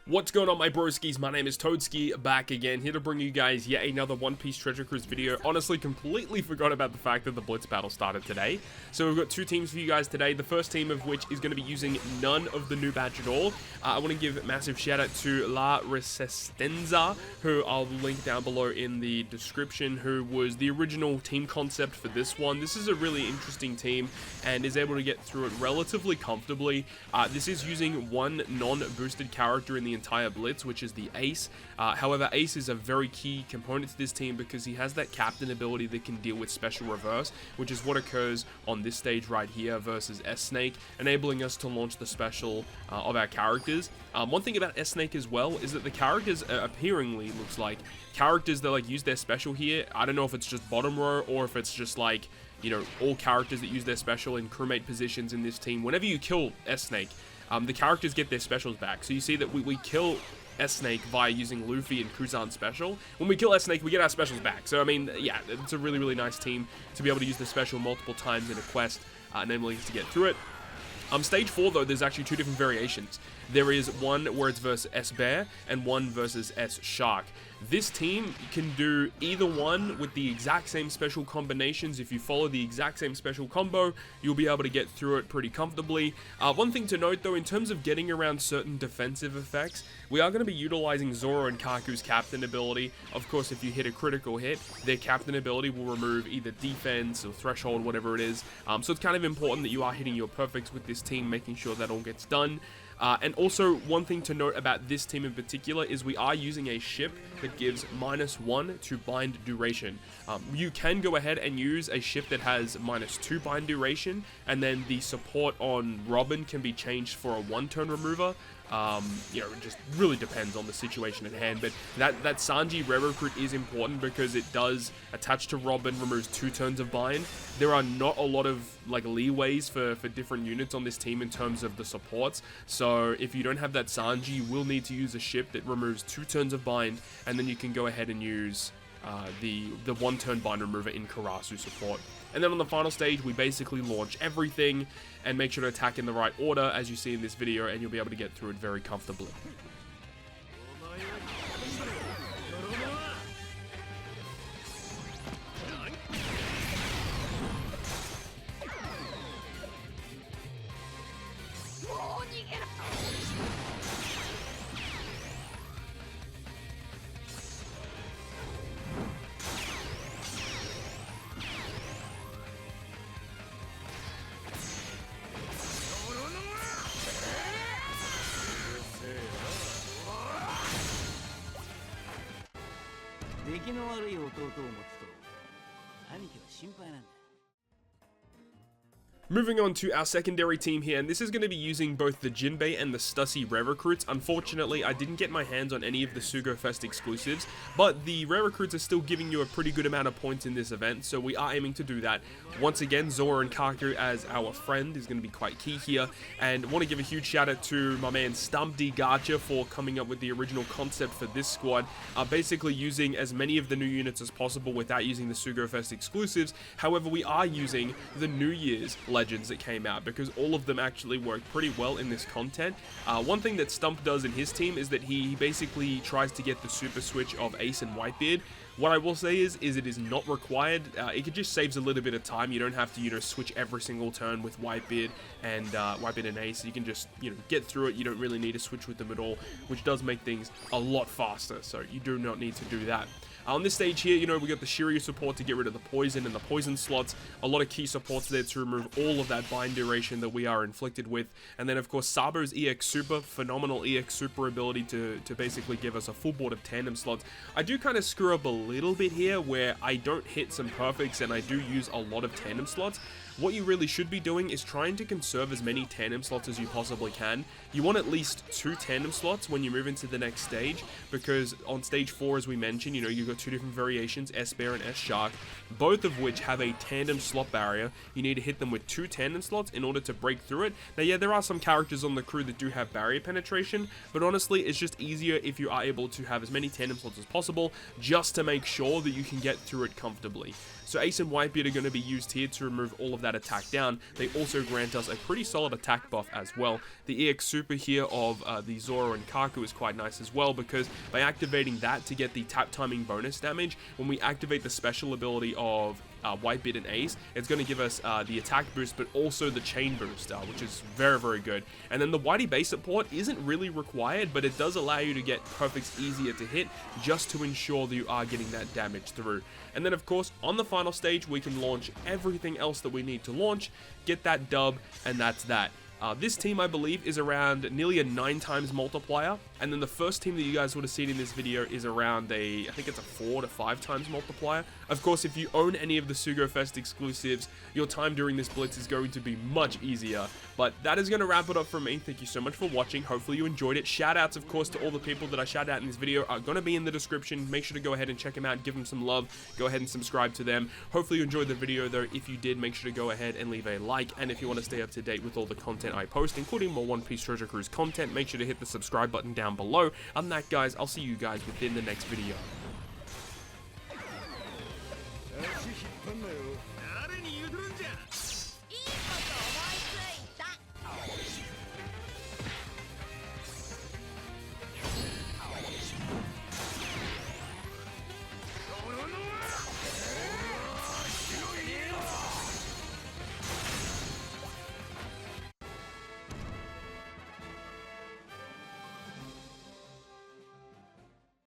What's going on, my broskiis? My name is Toadski, back again, here to bring you guys yet another One Piece Treasure Cruise video. Honestly, completely forgot about the fact that the Blitz battle started today. So we've got two teams for you guys today, the first team of which is going to be using none of the new badge at all. I want to give a massive shout out to La Resistenza, who I'll link down below in the description, who was the original team concept for this one. This is a really interesting team and is able to get through it relatively comfortably. This is using one non-boosted character in the entire Blitz, which is the Ace. However, Ace is a very key component to this team because he has that captain ability that can deal with special reverse, which is what occurs on this stage right here versus S-Snake, enabling us to launch the special of our characters. One thing about S-Snake as well is that the characters appearingly looks like characters that use their special here. I don't know if it's just bottom row or if it's just you know, all characters that use their special in crewmate positions in this team. Whenever you kill S-Snake, the characters get their specials back. So you see that we kill S-Snake via using Luffy and Kuzan's special. When we kill S-Snake, we get our specials back. So, I mean, yeah, it's a really, really nice team to be able to use the special multiple times in a quest, enabling us to get through it. Stage 4, though, there's actually two different variations. There is one where it's versus S-Bear and one versus S-Shark. This team can do either one with the exact same special combinations. If you follow the exact same special combo, you'll be able to get through it pretty comfortably. One thing to note, though, in terms of getting around certain defensive effects, we are going to be utilizing Zoro and Kaku's captain ability. Of course, if you hit a critical hit, their captain ability will remove either defense or threshold, whatever it is. So it's kind of important that you are hitting your perfects with this team, making sure that all gets done. And also, one thing to note about this team in particular is we are using a ship that gives -1 to bind duration. You can go ahead and use a ship that has -2 bind duration, and then the support on Robin can be changed for a 1-turn remover. You know, it just really depends on the situation at hand, but that Sanji rare recruit is important because it does attach to Robin, removes 2 turns of bind. There are not a lot of leeways for different units on this team in terms of the supports, so if you don't have that Sanji, you will need to use a ship that removes 2 turns of bind, and then you can go ahead and use the 1-turn bind remover in Karasu support. And then on the final stage, we basically launch everything and make sure to attack in the right order, as you see in this video, and you'll be able to get through it very comfortably. Moving on to our secondary team here, and this is going to be using both the Jinbei and the Stussy rare recruits. Unfortunately, I didn't get my hands on any of the Sugo Fest exclusives, but the rare recruits are still giving you a pretty good amount of points in this event, so we are aiming to do that. Once again, Zoro and Kaku as our friend is going to be quite key here, and want to give a huge shout out to my man Stumpy Gacha for coming up with the original concept for this squad, basically using as many of the new units as possible without using the Sugo Fest exclusives. However, we are using the New Year's Legends that came out because all of them actually work pretty well in this content. One thing that Stump does in his team is that he basically tries to get the super switch of Ace and Whitebeard. What I will say is it is not required. It just saves a little bit of time. You don't have to, you know, switch every single turn with Whitebeard and Ace. You can just, you know, get through it. You don't really need to switch with them at all, which does make things a lot faster. So you do not need to do that. On this stage here, you know, we got the Shiryu support to get rid of the poison and the poison slots. A lot of key supports there to remove all of that bind duration that we are inflicted with. And then, of course, Sabo's EX Super, phenomenal EX Super ability to basically give us a full board of tandem slots. I do kind of screw up a little bit here where I don't hit some perfects and I do use a lot of tandem slots. What you really should be doing is trying to conserve as many tandem slots as you possibly can. You want at least 2 tandem slots when you move into the next stage, because on stage 4, as we mentioned, you know, you've got 2 different variations, S-Bear and S-Shark, both of which have a tandem slot barrier. You need to hit them with 2 tandem slots in order to break through it. Now, yeah, there are some characters on the crew that do have barrier penetration, but honestly, it's just easier if you are able to have as many tandem slots as possible, just to make sure that you can get through it comfortably. So Ace and Whitebeard are going to be used here to remove all of that that attack down, they also grant us a pretty solid attack buff as well. The EX super here of the Zoro and Kaku is quite nice as well, because by activating that to get the tap timing bonus damage, when we activate the special ability of Whitebeard and Ace, it's going to give us the attack boost, but also the chain boost, which is very, very good. And then the Whitey base support isn't really required, but it does allow you to get perfects easier to hit, just to ensure that you are getting that damage through. And then, of course, on the final stage, we can launch everything else that we need to launch, get that dub, and that's that. This team, I believe, is around nearly a 9 times multiplier, and then the first team that you guys would have seen in this video is around I think it's a 4 to 5 times multiplier. Of course, if you own any of the Sugo Fest exclusives, your time during this Blitz is going to be much easier. But that is going to wrap it up from me. Thank you so much for watching. Hopefully you enjoyed it. Shoutouts, of course, to all the people that I shout out in this video are going to be in the description. Make sure to go ahead and check them out, give them some love, go ahead and subscribe to them. Hopefully you enjoyed the video, though. If you did, make sure to go ahead and leave a like, and if you want to stay up to date with all the content I post, including more One Piece Treasure Cruise content, make sure to hit the subscribe button down below. Other than that, guys, I'll see you guys within the next video.